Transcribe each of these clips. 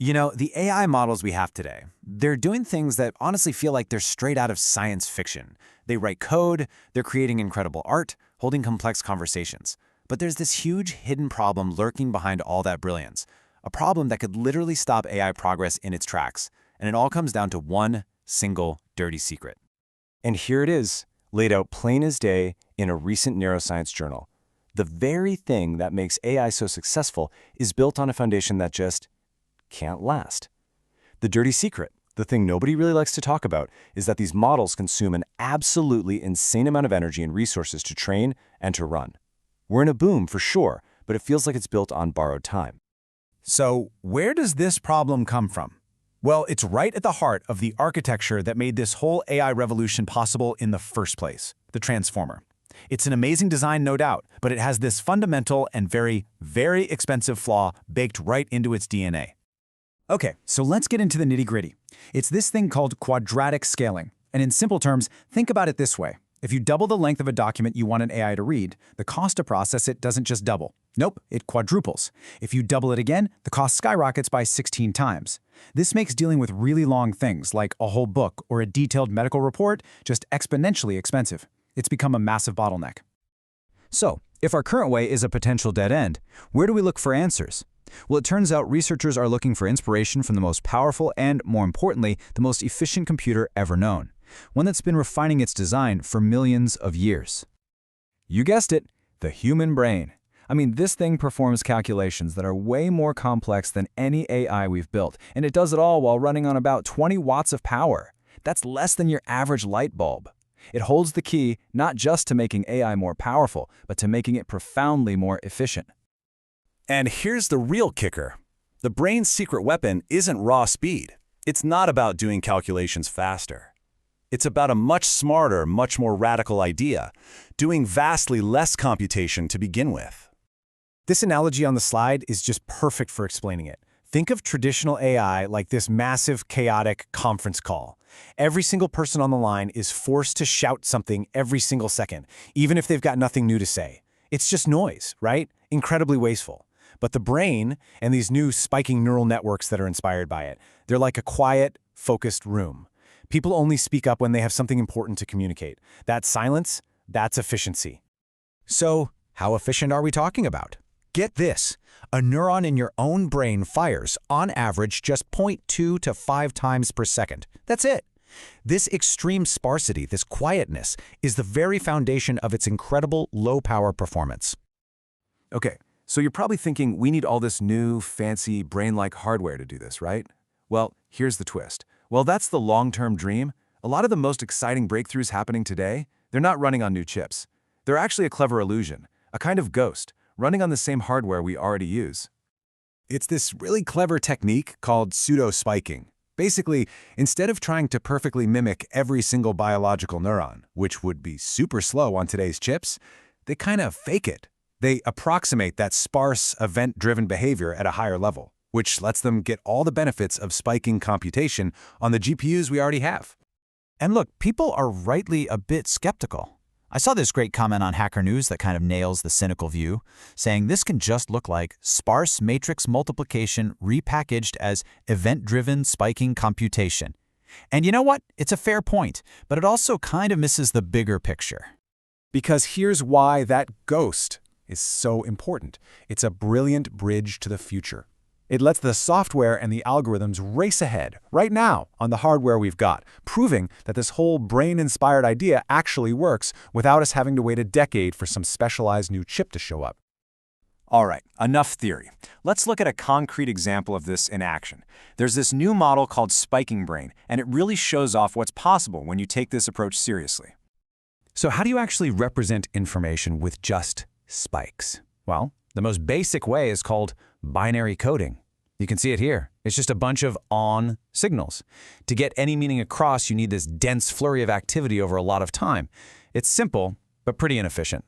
You know, the AI models we have today, they're doing things that honestly feel like they're straight out of science fiction. They write code, they're creating incredible art, holding complex conversations. But there's this huge hidden problem lurking behind all that brilliance, a problem that could literally stop AI progress in its tracks. And it all comes down to one single dirty secret. And here it is, laid out plain as day in a recent neuroscience journal. The very thing that makes AI so successful is built on a foundation that just can't last. The dirty secret, the thing nobody really likes to talk about, is that these models consume an absolutely insane amount of energy and resources to train and to run. We're in a boom for sure, but it feels like it's built on borrowed time. So where does this problem come from? Well, it's right at the heart of the architecture that made this whole AI revolution possible in the first place, the transformer. It's an amazing design, no doubt, but it has this fundamental and very, very expensive flaw baked right into its DNA. Okay, so let's get into the nitty-gritty. It's this thing called quadratic scaling. And in simple terms, think about it this way. If you double the length of a document you want an AI to read, the cost to process it doesn't just double. Nope, it quadruples. If you double it again, the cost skyrockets by 16 times. This makes dealing with really long things, like a whole book or a detailed medical report, just exponentially expensive. It's become a massive bottleneck. So, if our current way is a potential dead end, where do we look for answers? Well, it turns out researchers are looking for inspiration from the most powerful and, more importantly, the most efficient computer ever known, one that's been refining its design for millions of years. You guessed it, the human brain. I mean, this thing performs calculations that are way more complex than any AI we've built, and it does it all while running on about 20 watts of power. That's less than your average light bulb. It holds the key not just to making AI more powerful, but to making it profoundly more efficient. And here's the real kicker. The brain's secret weapon isn't raw speed. It's not about doing calculations faster. It's about a much smarter, much more radical idea, doing vastly less computation to begin with. This analogy on the slide is just perfect for explaining it. Think of traditional AI like this massive, chaotic conference call. Every single person on the line is forced to shout something every single second, even if they've got nothing new to say. It's just noise, right? Incredibly wasteful. But the brain and these new spiking neural networks that are inspired by it, they're like a quiet, focused room. People only speak up when they have something important to communicate. That silence, that's efficiency. So, how efficient are we talking about? Get this. A neuron in your own brain fires, on average, just 0.2 to 5 times per second. That's it. This extreme sparsity, this quietness, is the very foundation of its incredible low-power performance. Okay, so you're probably thinking we need all this new, fancy, brain-like hardware to do this, right? Well, here's the twist. Well, that's the long-term dream. A lot of the most exciting breakthroughs happening today, they're not running on new chips. They're actually a clever illusion, a kind of ghost, running on the same hardware we already use. It's this really clever technique called pseudo-spiking. Basically, instead of trying to perfectly mimic every single biological neuron, which would be super slow on today's chips, they kind of fake it. They approximate that sparse, event-driven behavior at a higher level, which lets them get all the benefits of spiking computation on the GPUs we already have. And look, people are rightly a bit skeptical. I saw this great comment on Hacker News that kind of nails the cynical view, saying this can just look like sparse matrix multiplication repackaged as event-driven spiking computation. And you know what? It's a fair point, but it also kind of misses the bigger picture. Because here's why that ghost is so important. It's a brilliant bridge to the future. It lets the software and the algorithms race ahead right now on the hardware we've got, proving that this whole brain-inspired idea actually works without us having to wait a decade for some specialized new chip to show up. All right, enough theory. Let's look at a concrete example of this in action. There's this new model called Spiking Brain, and it really shows off what's possible when you take this approach seriously. So how do you actually represent information with just spikes? Well, the most basic way is called binary coding. You can see it here. It's just a bunch of on signals. To get any meaning across, you need this dense flurry of activity over a lot of time. It's simple, but pretty inefficient.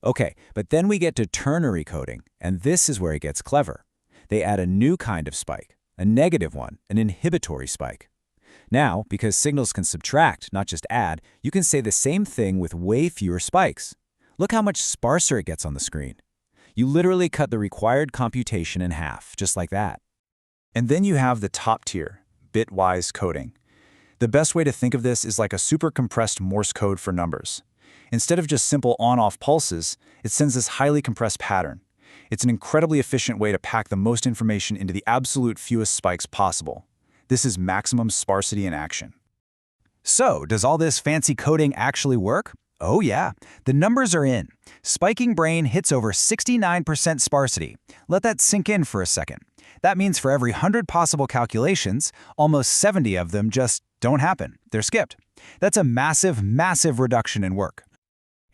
Okay, but then we get to ternary coding, and this is where it gets clever. They add a new kind of spike, a negative one, an inhibitory spike. Now, because signals can subtract, not just add, you can say the same thing with way fewer spikes. Look how much sparser it gets on the screen. You literally cut the required computation in half, just like that. And then you have the top tier, bitwise coding. The best way to think of this is like a super compressed Morse code for numbers. Instead of just simple on-off pulses, it sends this highly compressed pattern. It's an incredibly efficient way to pack the most information into the absolute fewest spikes possible. This is maximum sparsity in action. So, does all this fancy coding actually work? Oh yeah, the numbers are in. Spiking Brain hits over 69% sparsity. Let that sink in for a second. That means for every 100 possible calculations, almost 70 of them just don't happen. They're skipped. That's a massive, massive reduction in work.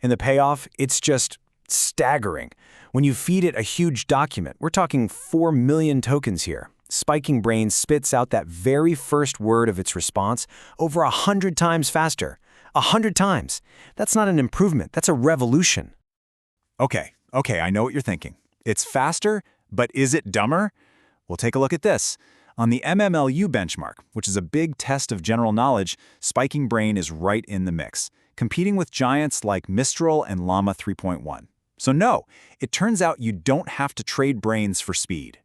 And the payoff, it's just staggering. When you feed it a huge document, we're talking 4 million tokens here. Spiking Brain spits out that very first word of its response over 100 times faster. 100 times. That's not an improvement, that's a revolution. Okay, I know what you're thinking. It's faster, but is it dumber? Well, take a look at this. On the MMLU benchmark, which is a big test of general knowledge, Spiking Brain is right in the mix, competing with giants like Mistral and Llama 3.1. So no, it turns out you don't have to trade brains for speed.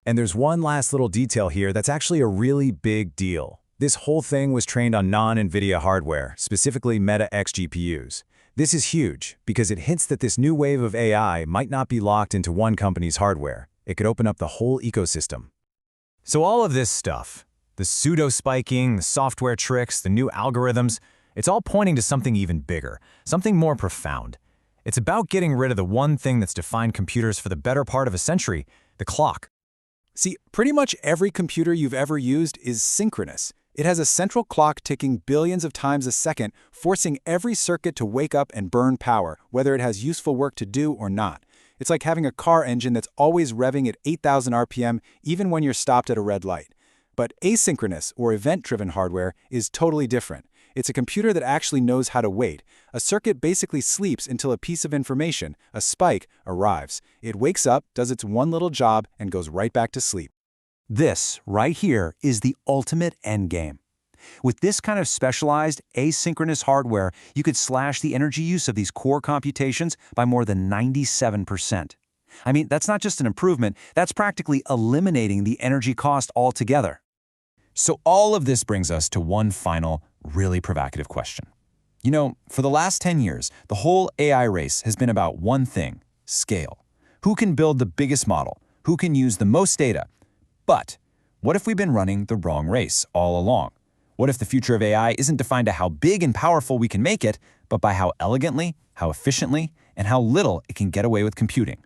And there's one last little detail here that's actually a really big deal. This whole thing was trained on non-NVIDIA hardware, specifically Meta X GPUs. This is huge because it hints that this new wave of AI might not be locked into one company's hardware. It could open up the whole ecosystem. So all of this stuff, the pseudo-spiking, the software tricks, the new algorithms, it's all pointing to something even bigger, something more profound. It's about getting rid of the one thing that's defined computers for the better part of a century, the clock. See, pretty much every computer you've ever used is synchronous. It has a central clock ticking billions of times a second, forcing every circuit to wake up and burn power, whether it has useful work to do or not. It's like having a car engine that's always revving at 8,000 RPM, even when you're stopped at a red light. But asynchronous, or event-driven hardware, is totally different. It's a computer that actually knows how to wait. A circuit basically sleeps until a piece of information, a spike, arrives. It wakes up, does its one little job, and goes right back to sleep. This, right here, is the ultimate endgame. With this kind of specialized, asynchronous hardware, you could slash the energy use of these core computations by more than 97%. I mean, that's not just an improvement, that's practically eliminating the energy cost altogether. So all of this brings us to one final, really provocative question. You know, for the last 10 years, the whole AI race has been about one thing: scale. Who can build the biggest model? Who can use the most data? But what if we've been running the wrong race all along? What if the future of AI isn't defined by how big and powerful we can make it, but by how elegantly, how efficiently, and how little it can get away with computing?